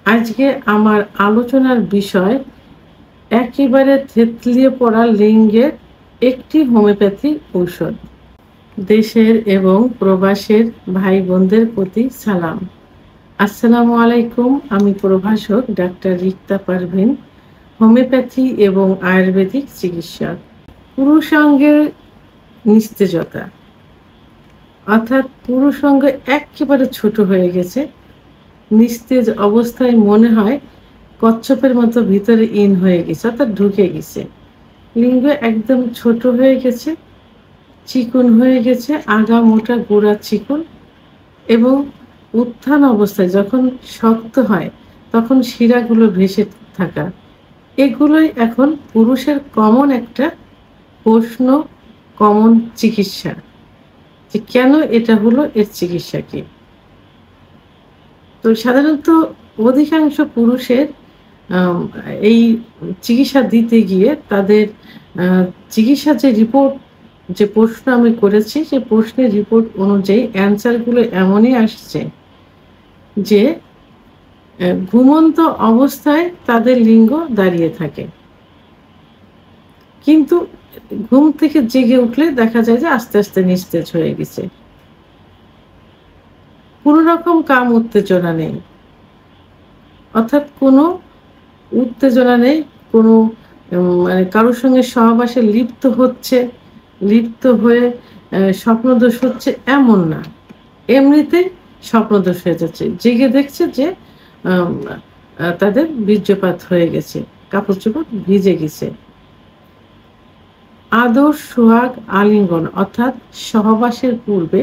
আজকে আমার আলোচনার বিষয় একেবারে থেতলিয়ে পড়া লিঙ্গের একটি হোমিওপ্যাথি ঔষধ। দেশের এবং প্রবাসের ভাই বোনদের প্রতি সালাম। আসসালামু আলাইকুম। আমি প্রভাষক ডাক্তার রিক্তা পারভিন, হোমিওপ্যাথি এবং আয়ুর্বেদিক চিকিৎসক। পুরুষাঙ্গের নিস্তেজতা অর্থাৎ পুরুষাঙ্গ একেবারে ছোট হয়ে গেছে। নিস্তেজ অবস্থায় মনে হয় কচ্ছপের মতো ভিতরে ইন হয়ে গেছে, অর্থাৎ ঢুকে গেছে। লিঙ্গ একদম ছোট হয়ে গেছে, চিকন হয়ে গেছে, আগা মোটা গোড়া চিকন, এবং উত্থান অবস্থায় যখন শক্ত হয় তখন শিরাগুলো ভেসে থাকা। এগুলোই এখন পুরুষের কমন একটা প্রশ্ন, কমন চিকিৎসা, যে কেন এটা হলো, এর চিকিৎসা কি। তো সাধারণত অধিকাংশ পুরুষের এই চিকিৎসা দিতে গিয়ে তাদের চিকিৎসার যে রিপোর্ট, যে প্রশ্ন আমি করেছি, সে প্রশ্নের রিপোর্ট অনুযায়ী অ্যান্সারগুলো এমনই আসছে যে ঘুমন্ত অবস্থায় তাদের লিঙ্গ দাঁড়িয়ে থাকে, কিন্তু ঘুম থেকে জেগে উঠলে দেখা যায় যে আস্তে আস্তে নিস্তেজ হয়ে গেছে। কোনো রকম কাম উত্তেজনা নেই, অর্থাৎ কোনো উত্তেজনা নেই, কোনো মানে কারোর সঙ্গে সহবাসে লিপ্ত হয়ে স্বপ্নদোষ হচ্ছে এমন না, এমনিতেই স্বপ্নদোষ হয়ে যাচ্ছে। জেগে দেখছে যে তাদের বীর্যপাত হয়ে গেছে, কাপড় চোপড় ভিজে গেছে। আদর, সোহাগ, আলিঙ্গন অর্থাৎ সহবাসের পূর্বে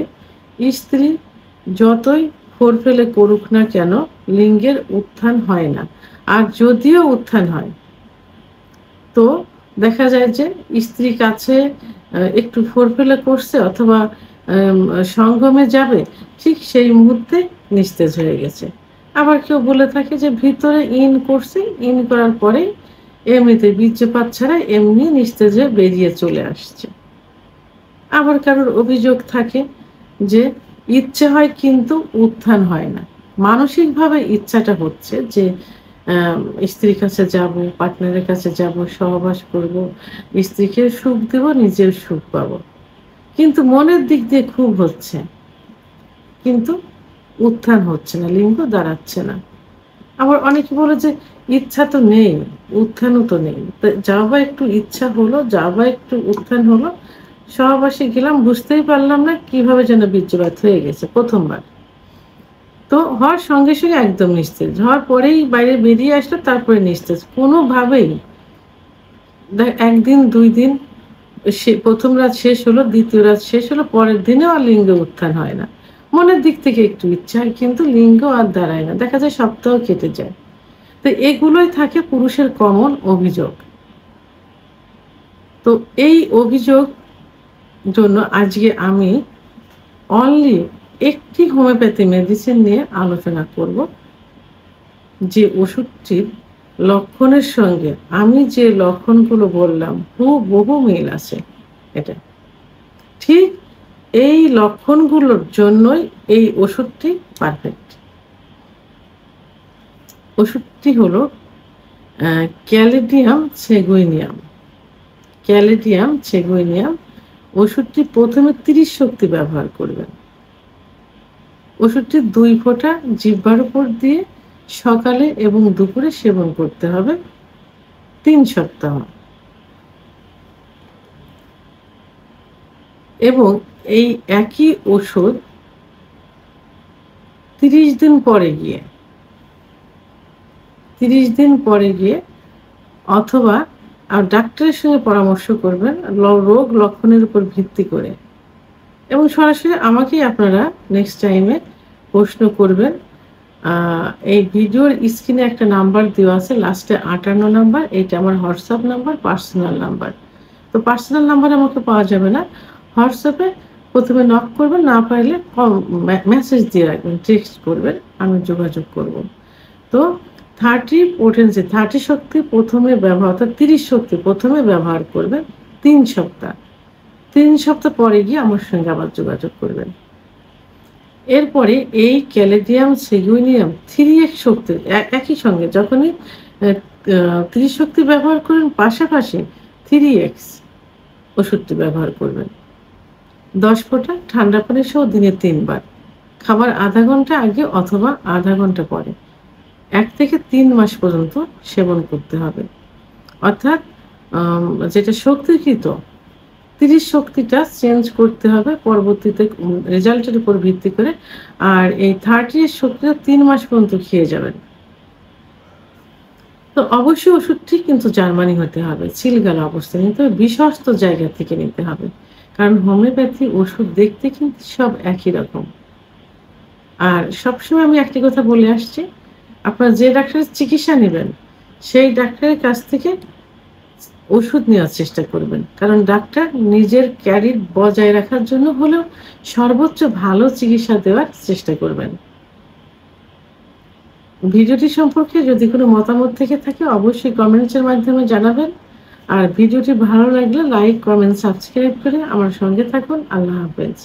স্ত্রী যতই ফোর ফেলে করুক না কেন, লিঙ্গের উত্থান হয় না। আর যদিও উত্থান হয় তো দেখা যায় যে স্ত্রী কাছে একটু ফোরফেলে করছে অথবা সঙ্গমে যাবে, ঠিক সেই মুহূর্তে নিস্তেজ হয়ে গেছে। আবার কেউ বলে থাকে যে ভিতরে ইন করছে, ইন করার পরে এমনিতে বীর্যপাত ছাড়া এমনি নিস্তেজে বেরিয়ে চলে আসছে। আবার কারোর অভিযোগ থাকে যে ইচ্ছে হয় কিন্তু উত্থান হয় না। মানসিকভাবে ইচ্ছাটা হচ্ছে যে স্ত্রীর কাছে যাব, পার্টনারের কাছে যাব, সহবাস করব, স্ত্রীকে সুখ দেব, নিজের সুখ পাবো, কিন্তু মনের দিক দিয়ে খুব হচ্ছে, কিন্তু উত্থান হচ্ছে না, লিঙ্গ দাঁড়াচ্ছে না। আবার অনেকে বলে যে ইচ্ছা তো নেই, উত্থানও তো নেই, যা বা একটু ইচ্ছা হলো, যা বা একটু উত্থান হলো, সহবাসে গেলাম, বুঝতেই পারলাম না কিভাবে যেন বীর্যপাত হয়ে গেছে প্রথমবার। তো হওয়ার সঙ্গে সঙ্গে একদম নিস্তেজ, হওয়ার পরেই বাইরে বেরিয়ে আসলো, তারপরে নিস্তেজ। কোনোভাবেই একদিন দুই দিন সে প্রথম রাত শেষ হলো, দ্বিতীয় রাত শেষ হলো, পরের দিনেও আর লিঙ্গ উত্থান হয় না। মনের দিক থেকে একটু ইচ্ছা হয়, কিন্তু লিঙ্গ আর দাঁড়ায় না, দেখা যায় সপ্তাহ কেটে যায়। তো এগুলোই থাকে পুরুষের কমন অভিযোগ। তো এই অভিযোগ জন্য আজকে আমি অনলি একটি হোমিওপ্যাথি মেডিসিন নিয়ে আলোচনা করব, যে ওষুধটির লক্ষণের সঙ্গে আমি যে লক্ষণগুলো বললাম বহু মিল আছে। এটা ঠিক এই লক্ষণগুলোর জন্যই এই ওষুধটি পারফেক্ট। ওষুধটি হলো ক্যালিডিয়াম সেগুইনিয়াম। ক্যালিডিয়াম সেগুইনিয়াম ওষুধটি প্রথমে 30 শক্তি ব্যবহার করবেন। ওষুধটি 2 ফোঁটা জিহ্বার উপর দিয়ে সকালে এবং দুপুরে সেবন করতে হবে 3 সপ্তাহ, এবং এই একই ওষুধ 30 দিন পরে গিয়ে অথবা ডাক্তারের সঙ্গে পরামর্শ করবেন রোগ লক্ষণের উপর ভিত্তি করে, এবং সরাসরি আমাকেই আপনারা নেক্সট টাইমে প্রশ্ন করবেন। এই ভিডিওর স্ক্রিনে একটা নাম্বার দেওয়া আছে, লাস্টে 58 নাম্বার, এটা আমার হোয়াটসঅ্যাপ নাম্বার, পার্সোনাল নাম্বার। তো পার্সোনাল নাম্বার আমাকে পাওয়া যাবে না, হোয়াটসঅ্যাপে প্রথমে নক করবেন, না পারলে মেসেজ দিয়ে রাখবেন, টেক্সট করবেন, আমি যোগাযোগ করব। তো 30 শক্তি প্রথমে ব্যবহার, অর্থাৎ 30 শক্তি প্রথমে ব্যবহার করবেন 3 সপ্তাহ, 3 সপ্তাহ পরে গিয়ে আমার সঙ্গে আবার যোগাযোগ করবেন। এরপরে এই ক্যালেডিয়াম সেগুইনিয়াম 3x শক্তি একই সঙ্গে যখনই ত্রিশক্তি ব্যবহার করেন পাশাপাশি 3x ওষুধটি ব্যবহার করবেন। 10 ফোঁটা ঠান্ডা পানি সহ দিনে 3 বার, খাবার আধা ঘন্টা আগে অথবা আধা ঘন্টা পরে 1 থেকে 3 মাস পর্যন্ত সেবন করতে হবে। অর্থাৎ যেটা শক্তিকৃত 30 শক্তিটা চেঞ্জ করতে হবে পরবর্তীতে রেজাল্টের উপর ভিত্তি করে। আর এই 30 শক্তিটা 3 মাস পর্যন্ত খেয়ে যাবেন। তো অবশ্যই ওষুধটি কিন্তু জার্মানি হতে হবে, সিলগালা অবস্থায় নিতে হবে, বিশ্বস্ত জায়গা থেকে নিতে হবে। কারণ হোমিওপ্যাথি ওষুধ দেখতে কিন্তু সব একই রকম। আর সবসময় আমি একটি কথা বলে আসছি, আপনারা যে ডাক্তারের চিকিৎসা নেবেন সেই ডাক্তারের কাছ থেকে ওষুধ নেওয়ার চেষ্টা করবেন। কারণ ডাক্তার নিজের ক্যারিয়ার বজায় রাখার জন্য হলেও সর্বোচ্চ ভালো চিকিৎসা দেওয়ার চেষ্টা করবেন। ভিডিওটি সম্পর্কে যদি কোনো মতামত থেকে থাকে অবশ্যই কমেন্টসের মাধ্যমে জানাবেন। আর ভিডিওটি ভালো লাগলে লাইক, কমেন্ট, সাবস্ক্রাইব করে আমার সঙ্গে থাকুন। আল্লাহ হাফেজ।